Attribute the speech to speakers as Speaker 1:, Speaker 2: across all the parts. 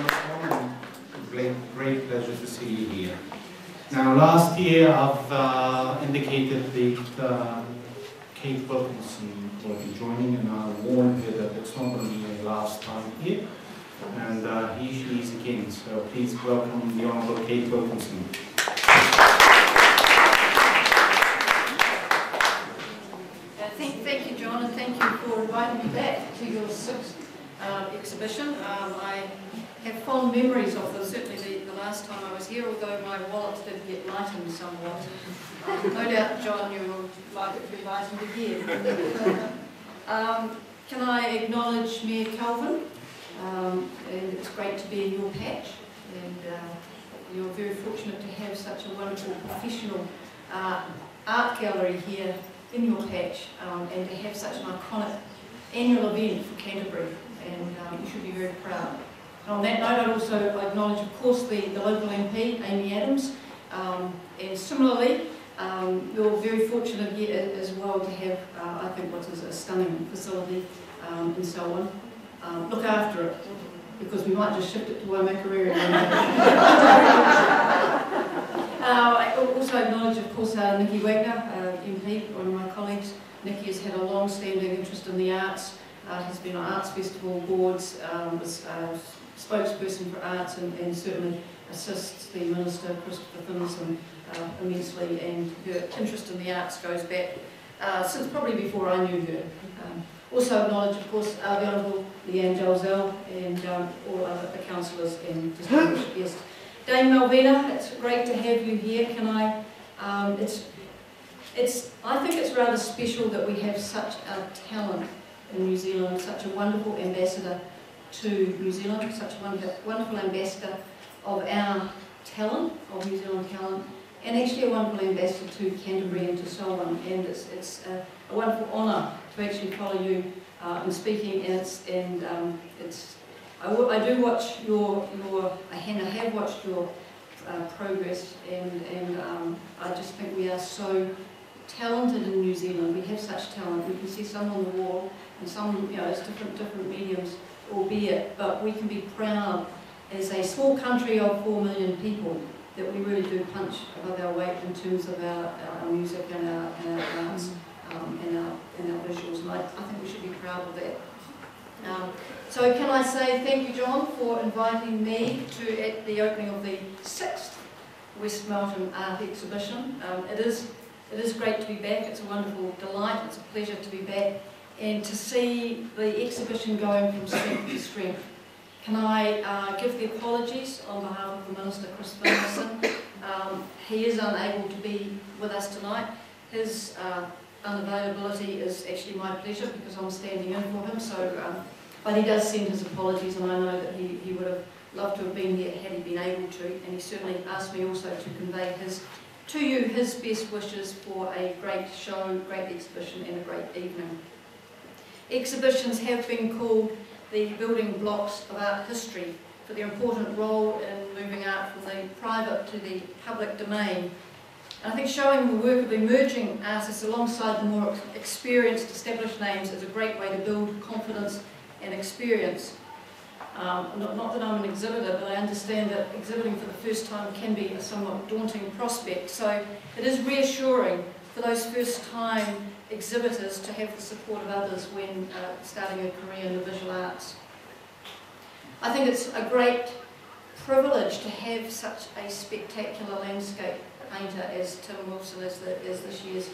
Speaker 1: welcome and great pleasure to see you here. Now, last year I've indicated that Kate Wilkinson will be joining, and I warned her that it's not going to be her last time here, and here she is again. So please welcome the Honourable Kate Wilkinson.
Speaker 2: Thank you, John, and thank you for inviting me back to your sixth exhibition. I have fond memories of this, certainly the last time I was here, although my wallet did get lightened somewhat. No doubt, John, you will like it to be lightened again. Can I acknowledge Mayor Kelvin? And it's great to be in your patch, and you're very fortunate to have such a wonderful professional art gallery here in your patch, and to have such an iconic annual event for Canterbury, and you should be very proud. And on that note, I'd also acknowledge, of course, the local MP, Amy Adams, and similarly, you're very fortunate here as well to have, I think, what is a stunning facility in Selwyn. Look after it, because we might just shift it to Waimakariri. I also acknowledge, of course, Nikki Wagner, MP, one of my colleagues. Nikki has had a long-standing interest in the arts, has been on Arts Festival boards, was a spokesperson for arts, and certainly assists the Minister, Christopher Finlayson, immensely, and her interest in the arts goes back since probably before I knew her. Also acknowledge, of course, the Honourable Leanne Dalzell and all other councillors and distinguished guests. Dame Malvina, it's great to have you here. Can I? I think it's rather special that we have such a talent in New Zealand, such a wonderful ambassador to New Zealand, such a wonderful ambassador of our talent, of New Zealand talent, and actually a wonderful ambassador to Canterbury and to Selwyn. And it's a wonderful honour to actually follow you in speaking, and I do watch I have watched your progress, and I just think we are so talented in New Zealand. We have such talent. We can see some on the wall, and some, it's different mediums, albeit, but we can be proud as a small country of 4 million people that we really do punch above our weight in terms of our music and our arts and our visuals, and I think we should be proud of that. So can I say thank you, John, for inviting me at the opening of the 6th West Melton Art Exhibition. It is great to be back. It's a wonderful delight. It's a pleasure to be back and to see the exhibition going from strength to strength. Can I give the apologies on behalf of the Minister, Chris Wilkinson. He is unable to be with us tonight. His unavailability is actually my pleasure because I'm standing in for him. So, but he does send his apologies, and I know that he would have loved to have been here had he been able to. And he certainly asked me also to convey his best wishes for a great show, great exhibition, and a great evening. Exhibitions have been called the building blocks of art history for their important role in moving art from the private to the public domain. And I think showing the work of emerging artists alongside the more experienced, established names is a great way to build confidence and experience. Not that I'm an exhibitor, but I understand that exhibiting for the first time can be a somewhat daunting prospect. So it is reassuring for those first-time exhibitors to have the support of others when starting a career in the visual arts. I think it's a great privilege to have such a spectacular landscape painter as Tim Wilson as this year's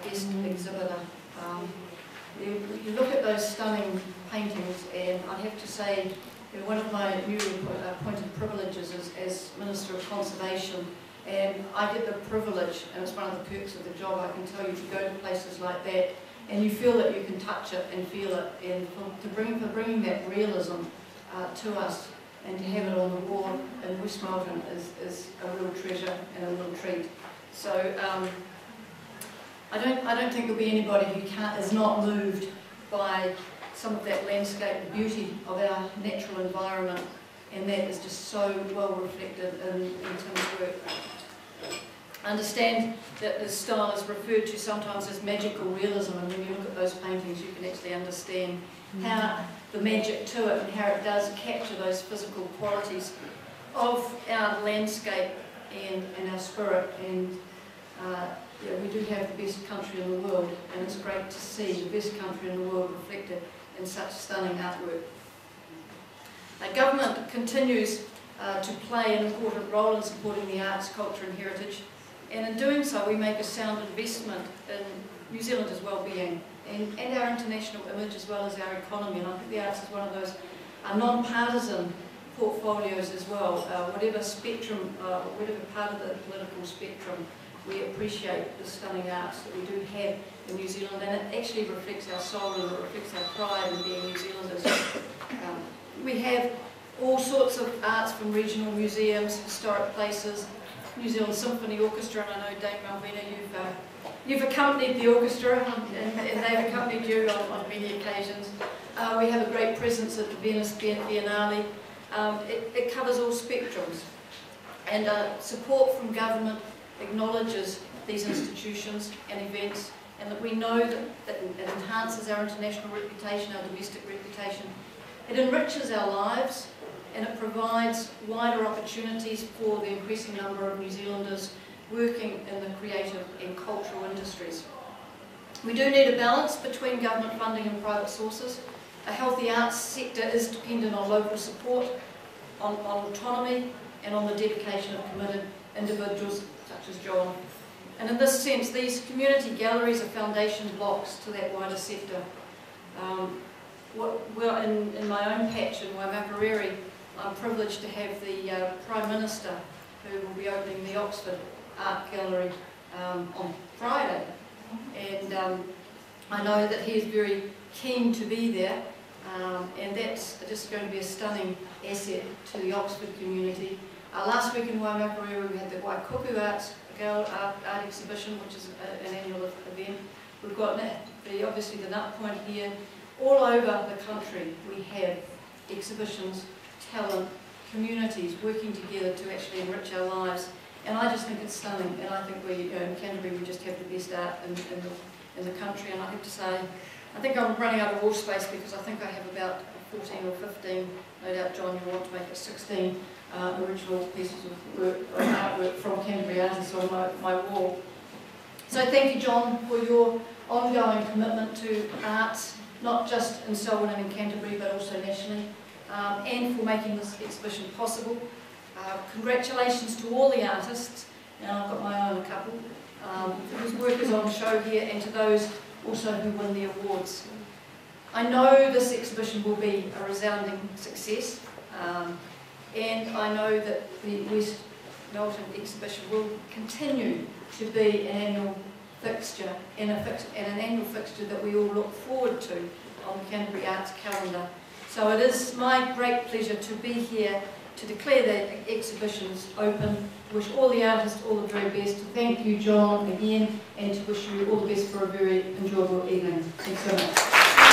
Speaker 2: guest exhibitor. You look at those stunning paintings, and I have to say, one of my newly appointed privileges is as Minister of Conservation, and I get the privilege, and it's one of the perks of the job, I can tell you, to go to places like that, and you feel that you can touch it and feel it, and for bringing that realism to us, and to have it on the wall in West Melton is a real treasure and a real treat. So I don't think there'll be anybody who is not moved by some of that landscape, the beauty of our natural environment, and that is just so well reflected in Tim's work. I understand that this style is referred to sometimes as magical realism, and when you look at those paintings you can actually understand how the magic to it and how it does capture those physical qualities of our landscape and our spirit. And yeah, we do have the best country in the world, and it's great to see the best country in the world reflected in such stunning artwork. Government continues to play an important role in supporting the arts, culture and heritage, and in doing so we make a sound investment in New Zealanders' well-being and our international image as well as our economy. And I think the arts is one of those non-partisan portfolios as well. Whatever spectrum, whatever part of the political spectrum, we appreciate the stunning arts that we do have in New Zealand, and it actually reflects our soul and it reflects our pride in being New Zealanders. We have all sorts of arts from regional museums, historic places, New Zealand Symphony Orchestra, and I know Dame Malvina, you've accompanied the orchestra and they've accompanied you on many occasions. We have a great presence at the Venice Biennale. It covers all spectrums, and support from government acknowledges these institutions and events, and that we know that it enhances our international reputation, our domestic reputation. It enriches our lives, and it provides wider opportunities for the increasing number of New Zealanders working in the creative and cultural industries. We do need a balance between government funding and private sources. A healthy arts sector is dependent on local support, on autonomy, and on the dedication of committed individuals such as John. And in this sense, these community galleries are foundation blocks to that wider sector. Well, in my own patch in Waimakariri, I'm privileged to have the Prime Minister, who will be opening the Oxford Art Gallery on Friday. And I know that he is very keen to be there, and that's just going to be a stunning asset to the Oxford community. Last week in Waimakariri we had the Waikuku Art Exhibition, which is an annual event. We've got obviously the Nut Point here. All over the country we have exhibitions, talent, communities working together to actually enrich our lives. And I just think it's stunning, and I think in Canterbury we just have the best art in the country. And I have to say, I think I'm running out of wall space because I think I have about 14 or 15, no doubt John you want to make it 16 original pieces of work, artwork from Canterbury artists on my wall. So thank you, John, for your ongoing commitment to arts, not just in Selwyn and in Canterbury but also nationally, and for making this exhibition possible. Congratulations to all the artists, and I've got my own a couple, whose work is on show here, and to those also who win the awards. I know this exhibition will be a resounding success, and I know that the West Melton exhibition will continue to be an annual fixture, and an annual fixture that we all look forward to on the Canterbury Arts calendar. So it is my great pleasure to be here to declare the exhibitions open, to wish all the artists all the very best, to thank you, John, again, and to wish you all the best for a very enjoyable evening. Thanks so much.